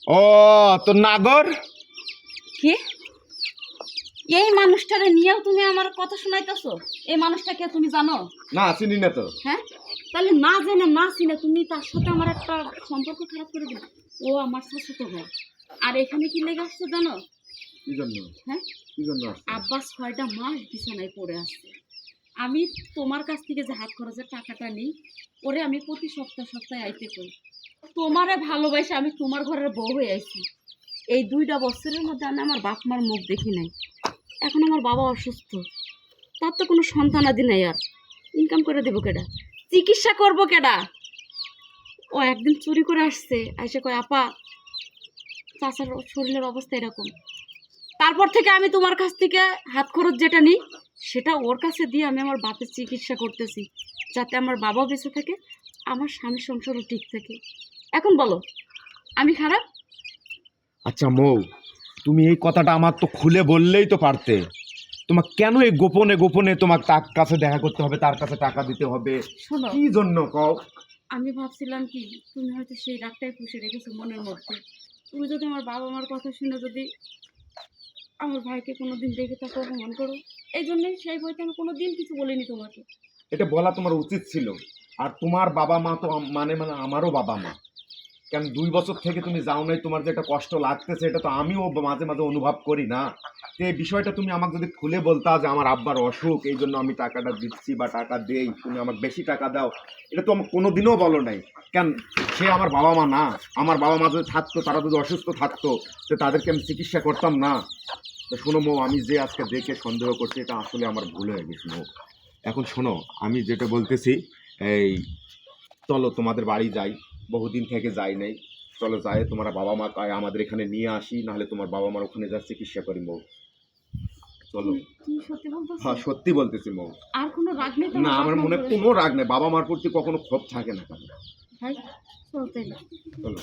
ও তোর নাগর কি এই মানুষটারে নিয়েও তুমি আমার কথা শোনাইতেছো? এই মানুষটাকে তুমি জানো? না, চিনি না তো। হ্যাঁ, তাহলে না জেনে না চিনে তুমি তার সাথে আমার একটা সম্পর্ক খারাপ করে দিলে। ও আমার শাশুড়ি ভাই। আর এখানে কি লেগে আসছে জানো? কি জন্য? হ্যাঁ, কি জন্য? আব্বাস 6টা মাস বিছানায় পড়ে আসছে। আমি তোমার কাছ থেকে যে হাত খরচের টাকাটা নিই, ওরে আমি প্রতি সপ্তাহে আইতে করি। তোমারে ভালোবাসে আমি তোমার ঘরের বউ হয়ে আইছি। এই 2টা বছরের মধ্যে আমি আমার বাপ মার মুখ দেখি নাই। এখন আমার বাবা অসুস্থ, তার তো কোনো সন্তানাদি নাই। আর ইনকাম করে দেবো কেডা? চিকিৎসা করবো কেডা? ও একদিন চুরি করে আসছে, এসে কয় আপা চাচার শরীরের অবস্থা এরকম। তারপর থেকে আমি তোমার কাছ থেকে হাত খরচ যেটা নিই সেটা ওর কাছে দিয়ে আমি আমার বাপের চিকিৎসা করতেছি, যাতে আমার বাবাও বেঁচে থাকে, আমার স্বামীর সংসারও ঠিক থাকে। এখন বলো আমি খারাপ? আচ্ছা মৌ, তুমি এই কথাটা আমার তো খুলে বললেই তো পারতে। তোমার কেন এই গোপনে গোপনে তোমার তার কাছে দেখা করতে হবে, তার কাছে টাকা দিতে হবে? শোনো, কি জন্য কও? আমি ভাবছিলাম কি তুমি হয়তো সেই রাগটাই পুষে রেখেছো মনের মধ্যে। তুমি যদি আমার বাবা মার কথা শুনে যদি আমার ভাইকে কোনোদিন দেখে তাকে অপমান করো, এই জন্যই সেই বইতে আমি কোনোদিন কিছু বলিনি তোমাকে। এটা বলা তোমার উচিত ছিল। আর তোমার বাবা মা তো মানে মানে আমারও বাবা মা। কেন 2 বছর থেকে তুমি যাও নাই, তোমার যে একটা কষ্ট লাগতেছে এটা তো আমিও মাঝে মাঝে অনুভব করি না? তো এই বিষয়টা তুমি আমাকে যদি খুলে বলতা যে আমার আব্বার অসুখ, এই জন্য আমি টাকাটা দিচ্ছি বা টাকা দেই, তুমি আমাকে বেশি টাকা দাও, এটা তো আমার কোনোদিনও বলো নাই। কেন সে আমার বাবা মা না? আমার বাবা মা যদি থাকতো, তারা যদি অসুস্থ থাকতো, তো তাদেরকে আমি চিকিৎসা করতাম না? তো শোনো মৌ, আমি যে আজকে দেখে সন্দেহ করছি এটা আসলে আমার ভুল হয়ে গেছে মৌ। এখন শোনো, আমি যেটা বলতেছি, এই চলো তোমাদের বাড়ি যাই, বহুদিন থেকে যাই নাই। চলো যাই, তোমার বাবা মা আমাদের এখানে নিয়ে আসি, নাহলে তোমার বাবা মার ওখানে যা চিকিৎসা করি মৌ। চলো। তুমি সত্যি বলতেছো? হ্যাঁ, সত্যি বলতেছি মৌ। আর কোনো রাগ নেই না, তোমার আমার বাপ মার মনে উপরে? কোনো রাগ নেই, বাবা মার প্রতি কখনো ক্ষোভ থাকে না। ভাই চলো তাইলে। চলো।